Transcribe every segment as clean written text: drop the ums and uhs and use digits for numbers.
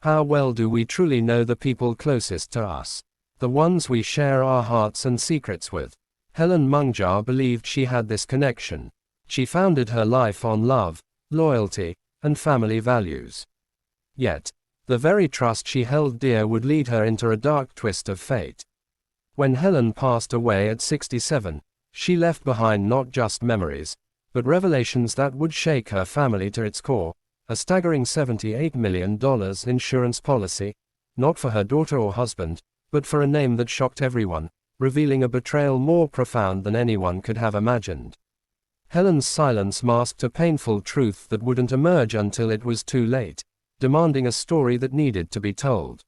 How well do we truly know the people closest to us? The ones we share our hearts and secrets with. Helen Magjar believed she had this connection. She founded her life on love, loyalty, and family values. Yet, the very trust she held dear would lead her into a dark twist of fate. When Helen passed away at 67, she left behind not just memories, but revelations that would shake her family to its core. A staggering $78 million insurance policy, not for her daughter or husband, but for a name that shocked everyone, revealing a betrayal more profound than anyone could have imagined. Helen's silence masked a painful truth that wouldn't emerge until it was too late, demanding a story that needed to be told.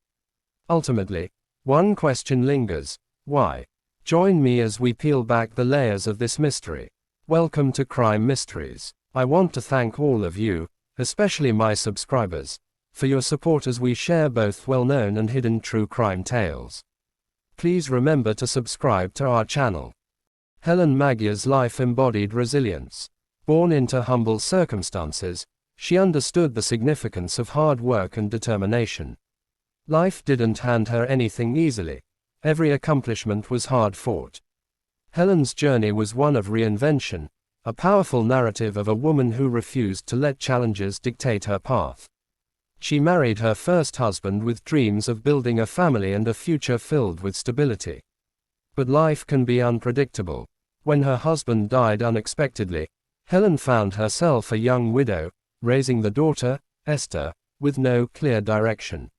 Ultimately, one question lingers: why? Join me as we peel back the layers of this mystery. Welcome to Crime Mysteries. I want to thank all of you, especially my subscribers, for your support as we share both well-known and hidden true crime tales. Please remember to subscribe to our channel. Helen Magjar's life embodied resilience. Born into humble circumstances, she understood the significance of hard work and determination. Life didn't hand her anything easily. Every accomplishment was hard-fought. Helen's journey was one of reinvention, a powerful narrative of a woman who refused to let challenges dictate her path. She married her first husband with dreams of building a family and a future filled with stability. But life can be unpredictable. When her husband died unexpectedly, Helen found herself a young widow, raising the daughter, Esther, with no clear direction.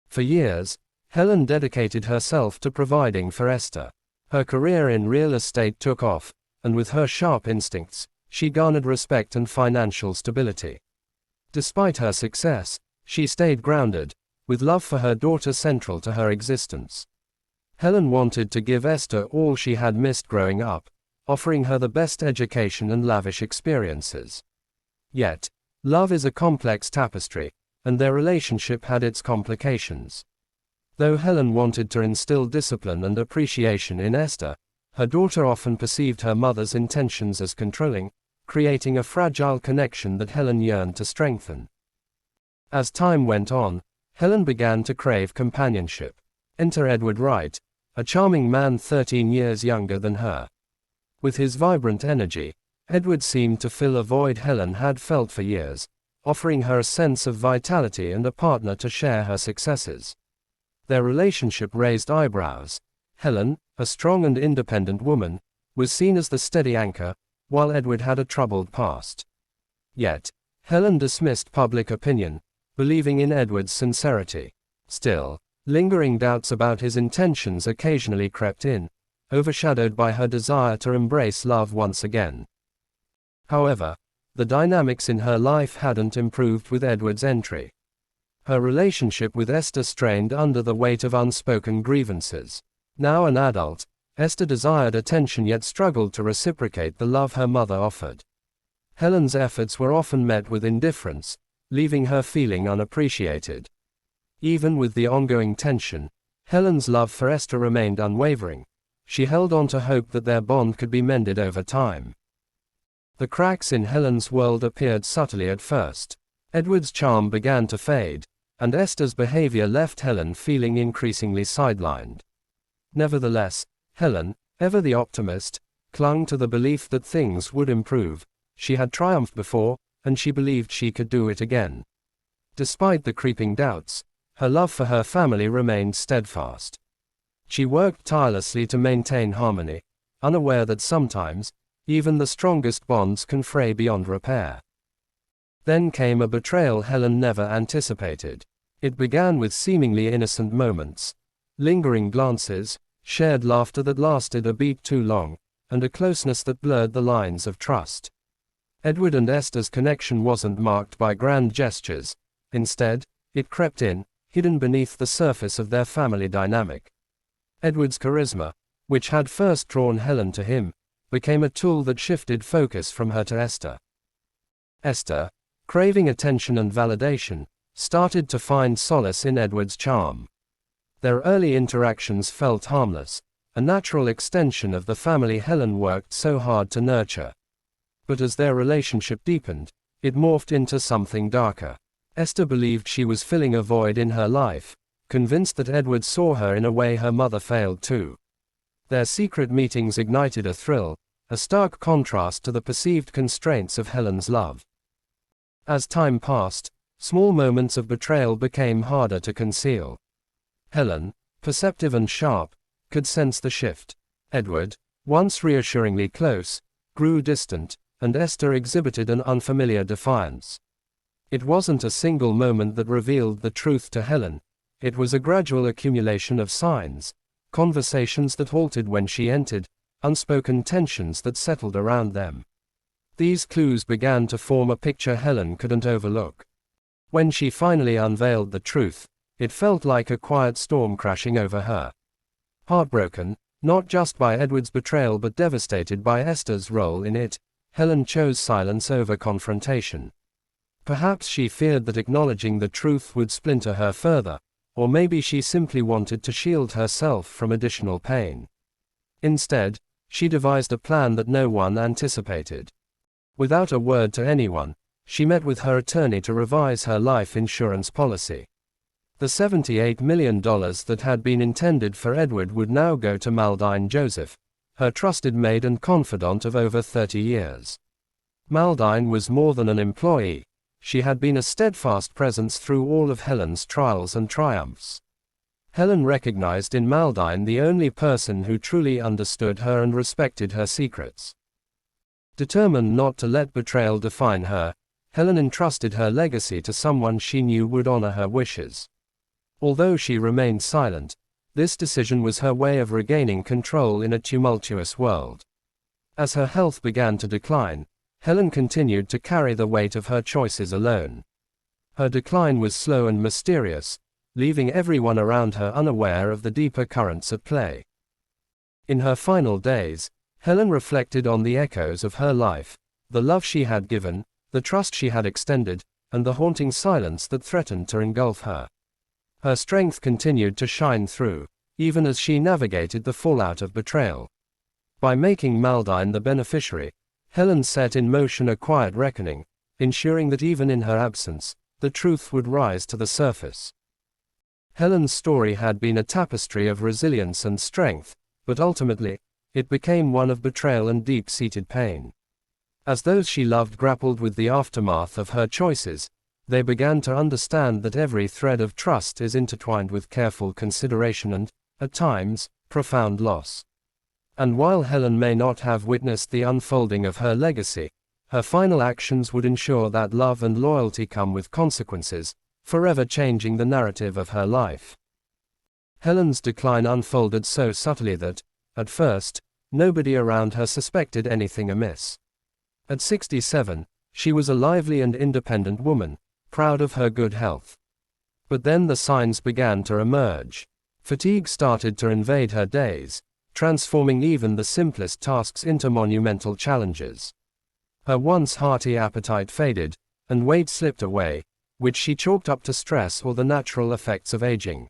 For years, Helen dedicated herself to providing for Esther. Her career in real estate took off, and with her sharp instincts, she garnered respect and financial stability. Despite her success, she stayed grounded, with love for her daughter central to her existence. Helen wanted to give Esther all she had missed growing up, offering her the best education and lavish experiences. Yet, love is a complex tapestry, and their relationship had its complications. Though Helen wanted to instill discipline and appreciation in Esther, her daughter often perceived her mother's intentions as controlling, creating a fragile connection that Helen yearned to strengthen. As time went on, Helen began to crave companionship. Enter Edward Wright, a charming man 13 years younger than her. With his vibrant energy, Edward seemed to fill a void Helen had felt for years, offering her a sense of vitality and a partner to share her successes. Their relationship raised eyebrows. Helen, a strong and independent woman, was seen as the steady anchor, while Edward had a troubled past. Yet, Helen dismissed public opinion, believing in Edward's sincerity. Still, lingering doubts about his intentions occasionally crept in, overshadowed by her desire to embrace love once again. However, the dynamics in her life hadn't improved with Edward's entry. Her relationship with Esther strained under the weight of unspoken grievances. Now an adult, Esther desired attention yet struggled to reciprocate the love her mother offered. Helen's efforts were often met with indifference, leaving her feeling unappreciated. Even with the ongoing tension, Helen's love for Esther remained unwavering. She held on to hope that their bond could be mended over time. The cracks in Helen's world appeared subtly at first. Edward's charm began to fade, and Esther's behavior left Helen feeling increasingly sidelined. Nevertheless, Helen, ever the optimist, clung to the belief that things would improve. She had triumphed before, and she believed she could do it again. Despite the creeping doubts, her love for her family remained steadfast. She worked tirelessly to maintain harmony, unaware that sometimes, even the strongest bonds can fray beyond repair. Then came a betrayal Helen never anticipated. It began with seemingly innocent moments, lingering glances, shared laughter that lasted a beat too long, and a closeness that blurred the lines of trust. Edward and Esther's connection wasn't marked by grand gestures. Instead, it crept in, hidden beneath the surface of their family dynamic. Edward's charisma, which had first drawn Helen to him, became a tool that shifted focus from her to Esther. Esther, craving attention and validation, started to find solace in Edward's charm. Their early interactions felt harmless, a natural extension of the family Helen worked so hard to nurture. But as their relationship deepened, it morphed into something darker. Esther believed she was filling a void in her life, convinced that Edward saw her in a way her mother failed to. Their secret meetings ignited a thrill, a stark contrast to the perceived constraints of Helen's love. As time passed, small moments of betrayal became harder to conceal. Helen, perceptive and sharp, could sense the shift. Edward, once reassuringly close, grew distant, and Esther exhibited an unfamiliar defiance. It wasn't a single moment that revealed the truth to Helen. It was a gradual accumulation of signs, conversations that halted when she entered, unspoken tensions that settled around them. These clues began to form a picture Helen couldn't overlook. When she finally unveiled the truth, it felt like a quiet storm crashing over her. Heartbroken, not just by Edward's betrayal but devastated by Esther's role in it, Helen chose silence over confrontation. Perhaps she feared that acknowledging the truth would splinter her further, or maybe she simply wanted to shield herself from additional pain. Instead, she devised a plan that no one anticipated. Without a word to anyone, she met with her attorney to revise her life insurance policy. The $78 million that had been intended for Edward would now go to Maldeine Joseph, her trusted maid and confidant of over 30 years. Maldeine was more than an employee. She had been a steadfast presence through all of Helen's trials and triumphs. Helen recognized in Maldeine the only person who truly understood her and respected her secrets. Determined not to let betrayal define her, Helen entrusted her legacy to someone she knew would honor her wishes. Although she remained silent, this decision was her way of regaining control in a tumultuous world. As her health began to decline, Helen continued to carry the weight of her choices alone. Her decline was slow and mysterious, leaving everyone around her unaware of the deeper currents at play. In her final days, Helen reflected on the echoes of her life, the love she had given, the trust she had extended, and the haunting silence that threatened to engulf her. Her strength continued to shine through, even as she navigated the fallout of betrayal. By making Maldeine the beneficiary, Helen set in motion a quiet reckoning, ensuring that even in her absence, the truth would rise to the surface. Helen's story had been a tapestry of resilience and strength, but ultimately, it became one of betrayal and deep-seated pain. As those she loved grappled with the aftermath of her choices, they began to understand that every thread of trust is intertwined with careful consideration and, at times, profound loss. And while Helen may not have witnessed the unfolding of her legacy, her final actions would ensure that love and loyalty come with consequences, forever changing the narrative of her life. Helen's decline unfolded so subtly that, at first, nobody around her suspected anything amiss. At 67, she was a lively and independent woman, proud of her good health. But then the signs began to emerge. Fatigue started to invade her days, transforming even the simplest tasks into monumental challenges. Her once hearty appetite faded, and weight slipped away, which she chalked up to stress or the natural effects of aging.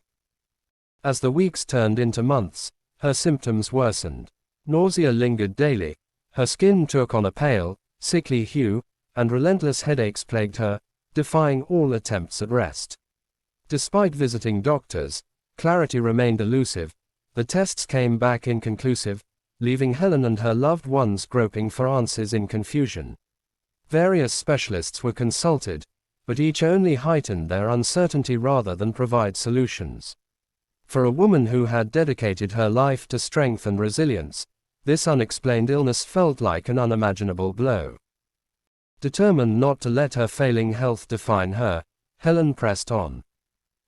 As the weeks turned into months, her symptoms worsened. Nausea lingered daily, her skin took on a pale, sickly hue, and relentless headaches plagued her, defying all attempts at rest. Despite visiting doctors, clarity remained elusive. The tests came back inconclusive, leaving Helen and her loved ones groping for answers in confusion. Various specialists were consulted, but each only heightened their uncertainty rather than provide solutions. For a woman who had dedicated her life to strength and resilience, this unexplained illness felt like an unimaginable blow. Determined not to let her failing health define her, Helen pressed on.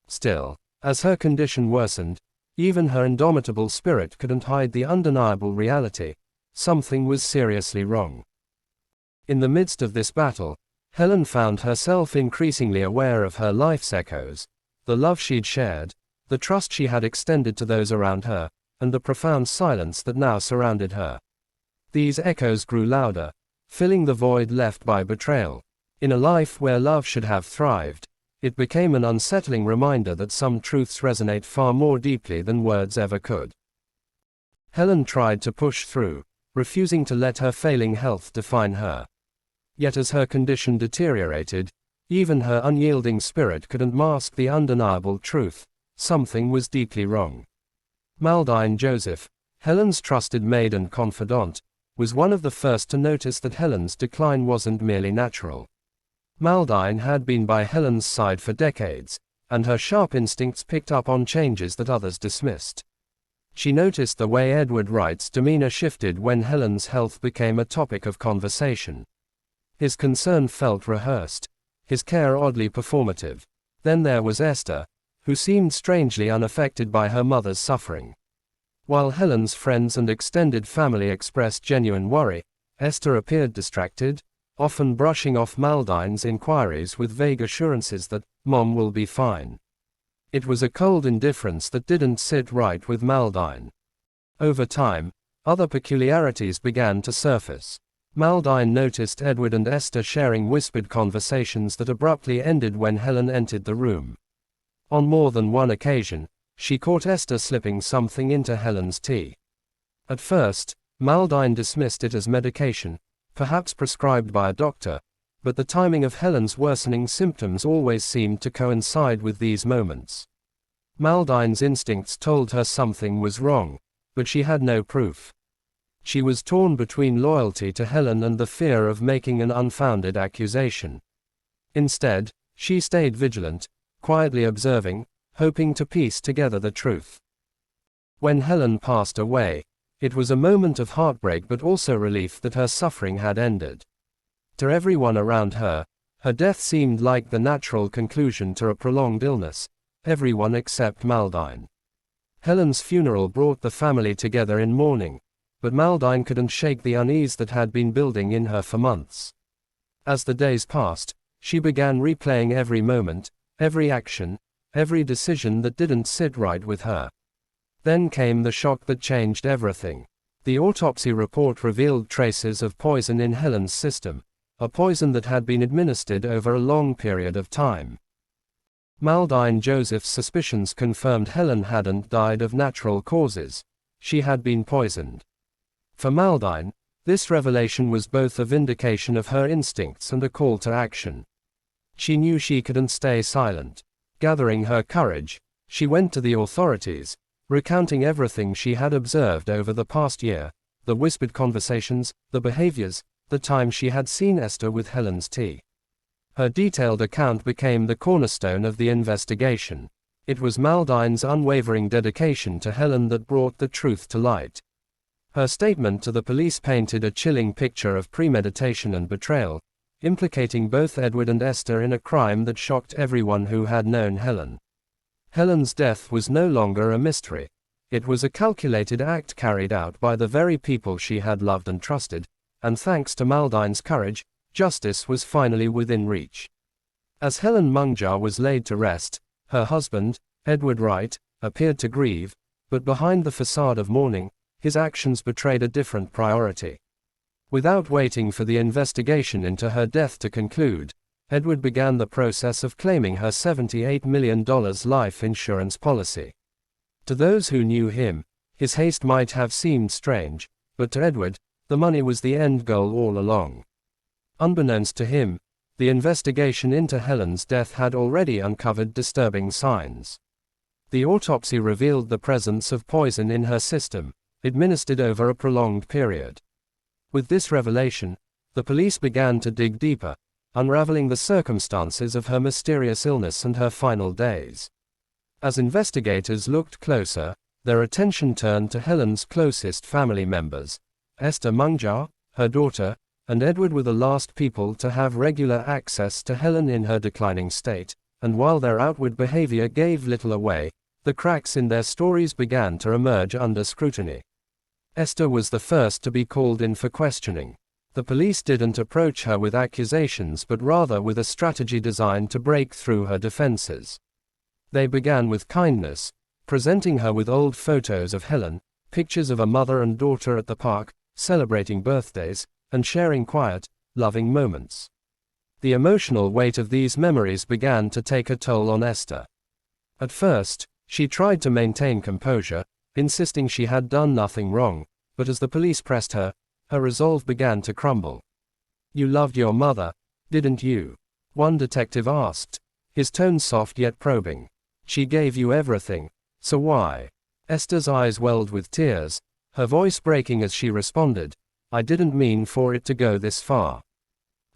Still, as her condition worsened, even her indomitable spirit couldn't hide the undeniable reality: something was seriously wrong. In the midst of this battle, Helen found herself increasingly aware of her life's echoes, the love she'd shared, the trust she had extended to those around her, and the profound silence that now surrounded her. These echoes grew louder, filling the void left by betrayal. In a life where love should have thrived, it became an unsettling reminder that some truths resonate far more deeply than words ever could. Helen tried to push through, refusing to let her failing health define her. Yet as her condition deteriorated, Even her unyielding spirit couldn't mask the undeniable truth: something was deeply wrong. Maldeine Joseph, Helen's trusted maid and confidant, was one of the first to notice that Helen's decline wasn't merely natural. Maldeine had been by Helen's side for decades, and her sharp instincts picked up on changes that others dismissed. She noticed the way Edward Wright's demeanor shifted when Helen's health became a topic of conversation. His concern felt rehearsed, his care oddly performative. Then there was Esther, who seemed strangely unaffected by her mother's suffering. While Helen's friends and extended family expressed genuine worry, Esther appeared distracted, often brushing off Maldeine's inquiries with vague assurances that, "Mom will be fine." It was a cold indifference that didn't sit right with Maldeine. Over time, other peculiarities began to surface. Maldeine noticed Edward and Esther sharing whispered conversations that abruptly ended when Helen entered the room. On more than one occasion, she caught Esther slipping something into Helen's tea. At first, Maldeine dismissed it as medication, perhaps prescribed by a doctor, but the timing of Helen's worsening symptoms always seemed to coincide with these moments. Maldeine's instincts told her something was wrong, but she had no proof. She was torn between loyalty to Helen and the fear of making an unfounded accusation. Instead, she stayed vigilant, quietly observing, hoping to piece together the truth. When Helen passed away, it was a moment of heartbreak but also relief that her suffering had ended. To everyone around her, her death seemed like the natural conclusion to a prolonged illness, everyone except Maldeine. Helen's funeral brought the family together in mourning, but Maldeine couldn't shake the unease that had been building in her for months. As the days passed, she began replaying every moment, every action, every decision that didn't sit right with her. Then came the shock that changed everything. The autopsy report revealed traces of poison in Helen's system, a poison that had been administered over a long period of time. Maldeine Joseph's suspicions confirmed Helen hadn't died of natural causes. She had been poisoned. For Maldeine, this revelation was both a vindication of her instincts and a call to action. She knew she couldn't stay silent. Gathering her courage, she went to the authorities, recounting everything she had observed over the past year: the whispered conversations, the behaviors, the time she had seen Esther with Helen's tea. Her detailed account became the cornerstone of the investigation. It was Maldeine's unwavering dedication to Helen that brought the truth to light. Her statement to the police painted a chilling picture of premeditation and betrayal, implicating both Edward and Esther in a crime that shocked everyone who had known Helen. Helen's death was no longer a mystery. It was a calculated act carried out by the very people she had loved and trusted, and thanks to Maldeine's courage, justice was finally within reach. As Helen Magjar was laid to rest, her husband, Edward Wright, appeared to grieve, but behind the facade of mourning, his actions betrayed a different priority. Without waiting for the investigation into her death to conclude, Edward began the process of claiming her $78 million life insurance policy. To those who knew him, his haste might have seemed strange, but to Edward, the money was the end goal all along. Unbeknownst to him, the investigation into Helen's death had already uncovered disturbing signs. The autopsy revealed the presence of poison in her system, administered over a prolonged period. With this revelation, the police began to dig deeper, unraveling the circumstances of her mysterious illness and her final days. As investigators looked closer, their attention turned to Helen's closest family members: Esther Magjar, her daughter, and Edward were the last people to have regular access to Helen in her declining state, and while their outward behavior gave little away, the cracks in their stories began to emerge under scrutiny. Esther was the first to be called in for questioning. The police didn't approach her with accusations but rather with a strategy designed to break through her defenses. They began with kindness, presenting her with old photos of Helen, pictures of a mother and daughter at the park, celebrating birthdays, and sharing quiet, loving moments. The emotional weight of these memories began to take a toll on Esther. At first, she tried to maintain composure, insisting she had done nothing wrong, but as the police pressed her, her resolve began to crumble. "You loved your mother, didn't you? one detective asked, his tone soft yet probing. She gave you everything, so why? Esther's eyes welled with tears, her voice breaking as she responded, I didn't mean for it to go this far.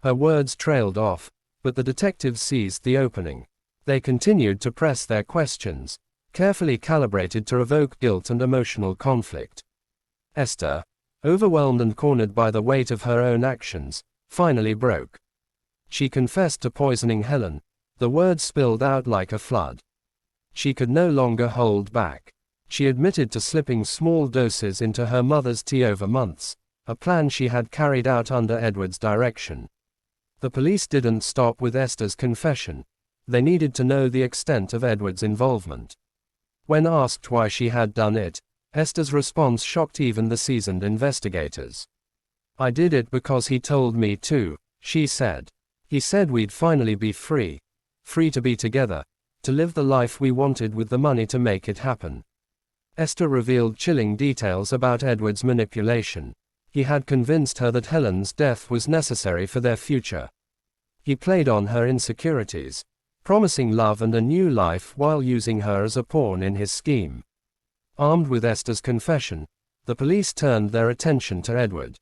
Her words trailed off, but the detectives seized the opening. They continued to press their questions, carefully calibrated to evoke guilt and emotional conflict. Esther, overwhelmed and cornered by the weight of her own actions, finally broke. She confessed to poisoning Helen, the words spilled out like a flood. She could no longer hold back. She admitted to slipping small doses into her mother's tea over months, a plan she had carried out under Edward's direction. The police didn't stop with Esther's confession. They needed to know the extent of Edward's involvement. When asked why she had done it, Esther's response shocked even the seasoned investigators. I did it because he told me to, she said. He said we'd finally be free. Free to be together, to live the life we wanted with the money to make it happen. Esther revealed chilling details about Edward's manipulation. He had convinced her that Helen's death was necessary for their future. He played on her insecurities, promising love and a new life while using her as a pawn in his scheme. Armed with Esther's confession, the police turned their attention to Edward.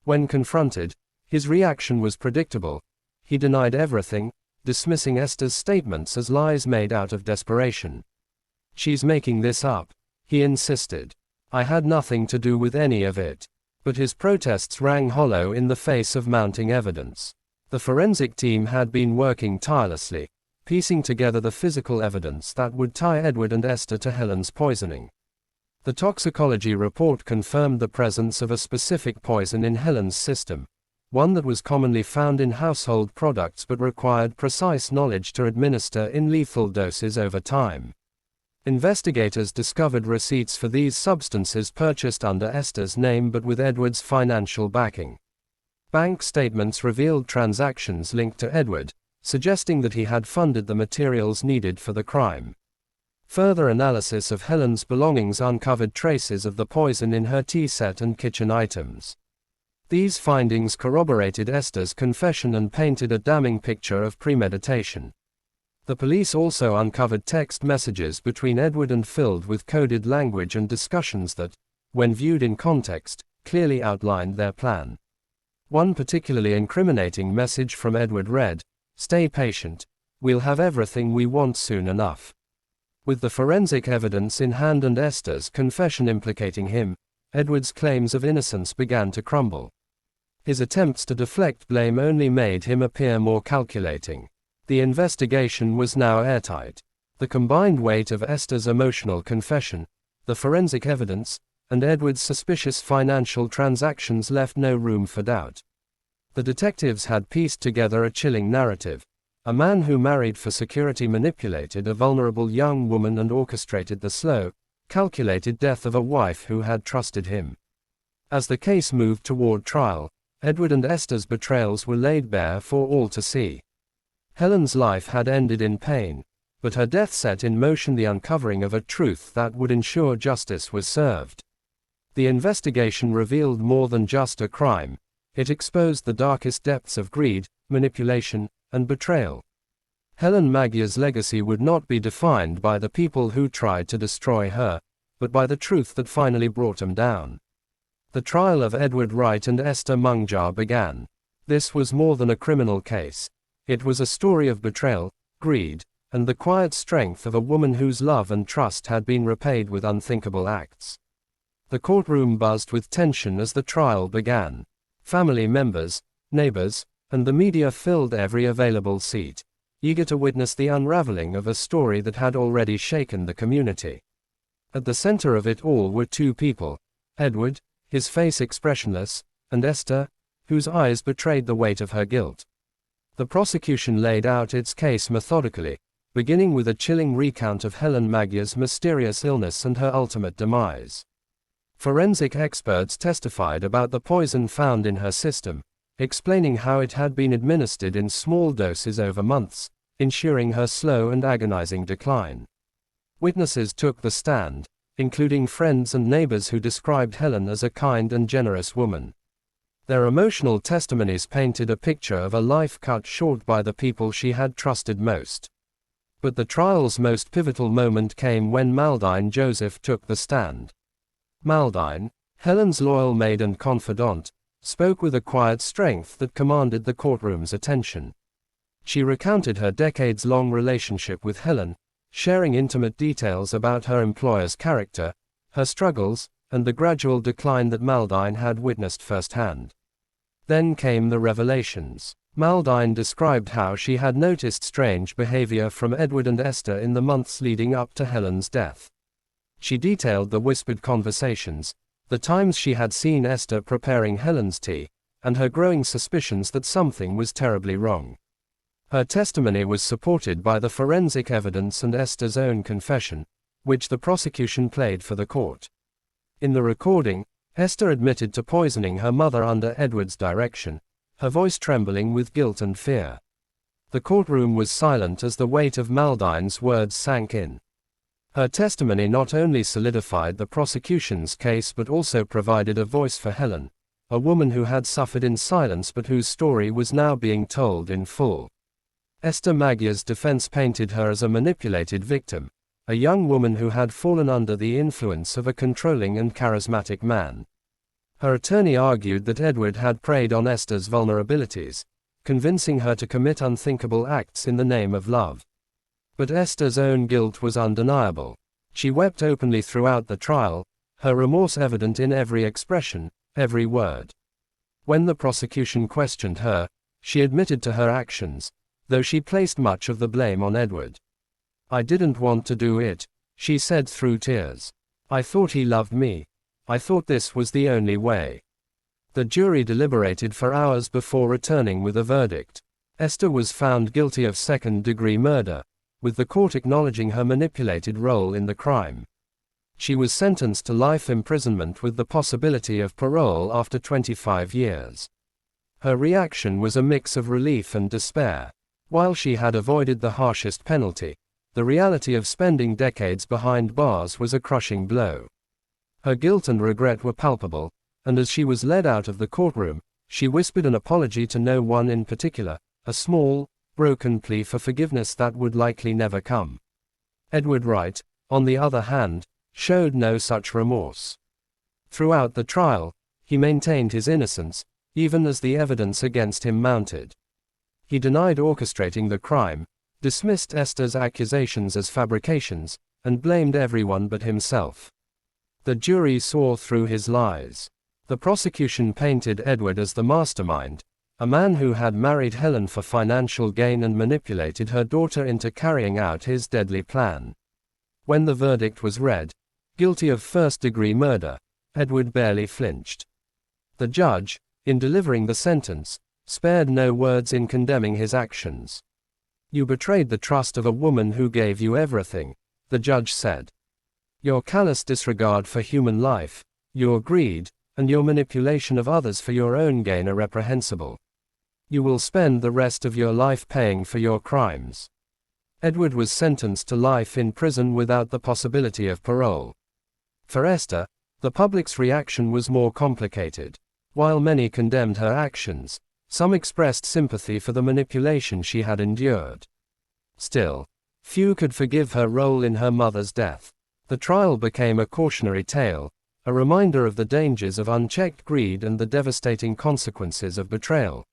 When confronted, his reaction was predictable. He denied everything, dismissing Esther's statements as lies made out of desperation. She's making this up, he insisted. I had nothing to do with any of it. But his protests rang hollow in the face of mounting evidence. The forensic team had been working tirelessly, piecing together the physical evidence that would tie Edward and Esther to Helen's poisoning. The toxicology report confirmed the presence of a specific poison in Helen's system, one that was commonly found in household products but required precise knowledge to administer in lethal doses over time. Investigators discovered receipts for these substances purchased under Esther's name but with Edward's financial backing. Bank statements revealed transactions linked to Edward, suggesting that he had funded the materials needed for the crime. Further analysis of Helen's belongings uncovered traces of the poison in her tea set and kitchen items. These findings corroborated Esther's confession and painted a damning picture of premeditation. The police also uncovered text messages between Edward and filled with coded language and discussions that, when viewed in context, clearly outlined their plan. One particularly incriminating message from Edward read, "Stay patient, we'll have everything we want soon enough." With the forensic evidence in hand and Esther's confession implicating him, Edward's claims of innocence began to crumble. His attempts to deflect blame only made him appear more calculating. The investigation was now airtight. The combined weight of Esther's emotional confession, the forensic evidence, and Edward's suspicious financial transactions left no room for doubt. The detectives had pieced together a chilling narrative. A man who married for security manipulated a vulnerable young woman and orchestrated the slow, calculated death of a wife who had trusted him. As the case moved toward trial, Edward and Esther's betrayals were laid bare for all to see. Helen's life had ended in pain, but her death set in motion the uncovering of a truth that would ensure justice was served. The investigation revealed more than just a crime. It exposed the darkest depths of greed, manipulation, and betrayal. Helen Magjar's legacy would not be defined by the people who tried to destroy her, but by the truth that finally brought them down. The trial of Edward Wright and Esther Magjar began. This was more than a criminal case. It was a story of betrayal, greed, and the quiet strength of a woman whose love and trust had been repaid with unthinkable acts. The courtroom buzzed with tension as the trial began. Family members, neighbors, and the media filled every available seat, eager to witness the unraveling of a story that had already shaken the community. At the center of it all were two people, Edward, his face expressionless, and Esther, whose eyes betrayed the weight of her guilt. The prosecution laid out its case methodically, beginning with a chilling recount of Helen Magjar's mysterious illness and her ultimate demise. Forensic experts testified about the poison found in her system, explaining how it had been administered in small doses over months, ensuring her slow and agonizing decline. Witnesses took the stand, including friends and neighbors who described Helen as a kind and generous woman. Their emotional testimonies painted a picture of a life cut short by the people she had trusted most. But the trial's most pivotal moment came when Maldeine Joseph took the stand. Maldeine, Helen's loyal maid and confidant, spoke with a quiet strength that commanded the courtroom's attention. She recounted her decades-long relationship with Helen, sharing intimate details about her employer's character, her struggles, and the gradual decline that Maldeine had witnessed firsthand. Then came the revelations. Maldeine described how she had noticed strange behavior from Edward and Esther in the months leading up to Helen's death. She detailed the whispered conversations, the times she had seen Esther preparing Helen's tea, and her growing suspicions that something was terribly wrong. Her testimony was supported by the forensic evidence and Esther's own confession, which the prosecution played for the court. In the recording, Esther admitted to poisoning her mother under Edward's direction, her voice trembling with guilt and fear. The courtroom was silent as the weight of Maldeine's words sank in. Her testimony not only solidified the prosecution's case but also provided a voice for Helen, a woman who had suffered in silence but whose story was now being told in full. Esther Magjar's defense painted her as a manipulated victim, a young woman who had fallen under the influence of a controlling and charismatic man. Her attorney argued that Edward had preyed on Esther's vulnerabilities, convincing her to commit unthinkable acts in the name of love. But Esther's own guilt was undeniable. She wept openly throughout the trial, her remorse evident in every expression, every word. When the prosecution questioned her, she admitted to her actions, though she placed much of the blame on Edward. "I didn't want to do it," she said through tears. "I thought he loved me. I thought this was the only way." The jury deliberated for hours before returning with a verdict. Esther was found guilty of second-degree murder, with the court acknowledging her manipulated role in the crime. She was sentenced to life imprisonment with the possibility of parole after 25 years. Her reaction was a mix of relief and despair. While she had avoided the harshest penalty, the reality of spending decades behind bars was a crushing blow. Her guilt and regret were palpable, and as she was led out of the courtroom, she whispered an apology to no one in particular, a small, broken plea for forgiveness that would likely never come. Edward Wright, on the other hand, showed no such remorse. Throughout the trial, he maintained his innocence, even as the evidence against him mounted. He denied orchestrating the crime, dismissed Esther's accusations as fabrications, and blamed everyone but himself. The jury saw through his lies. The prosecution painted Edward as the mastermind, a man who had married Helen for financial gain and manipulated her daughter into carrying out his deadly plan. When the verdict was read, guilty of first-degree murder, Edward barely flinched. The judge, in delivering the sentence, spared no words in condemning his actions. "You betrayed the trust of a woman who gave you everything," the judge said. "Your callous disregard for human life, your greed, and your manipulation of others for your own gain are reprehensible. You will spend the rest of your life paying for your crimes." Edward was sentenced to life in prison without the possibility of parole. For Esther, the public's reaction was more complicated. While many condemned her actions, some expressed sympathy for the manipulation she had endured. Still, few could forgive her role in her mother's death. The trial became a cautionary tale, a reminder of the dangers of unchecked greed and the devastating consequences of betrayal.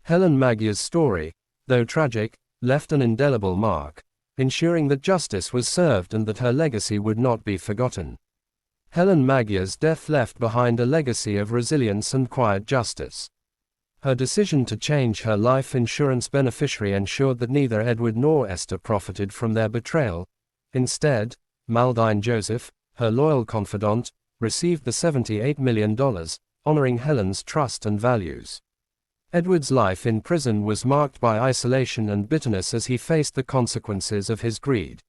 Helen Magjar's story, though tragic, left an indelible mark, ensuring that justice was served and that her legacy would not be forgotten. Helen Magjar's death left behind a legacy of resilience and quiet justice. Her decision to change her life insurance beneficiary ensured that neither Edward nor Esther profited from their betrayal. Instead, Maldeine Joseph, her loyal confidant, received the $78 million, honoring Helen's trust and values. Edward's life in prison was marked by isolation and bitterness as he faced the consequences of his greed.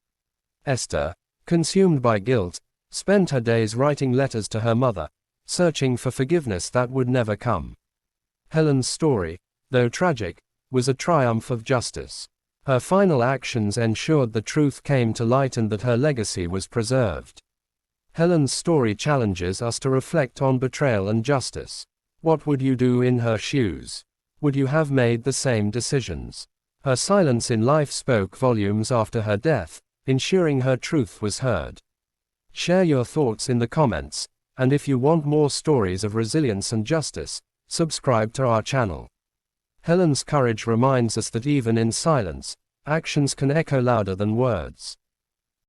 Esther, consumed by guilt, spent her days writing letters to her mother, searching for forgiveness that would never come. Helen's story, though tragic, was a triumph of justice. Her final actions ensured the truth came to light and that her legacy was preserved. Helen's story challenges us to reflect on betrayal and justice. What would you do in her shoes? Would you have made the same decisions? Her silence in life spoke volumes after her death, ensuring her truth was heard. Share your thoughts in the comments, and if you want more stories of resilience and justice, subscribe to our channel. Helen's courage reminds us that even in silence, actions can echo louder than words.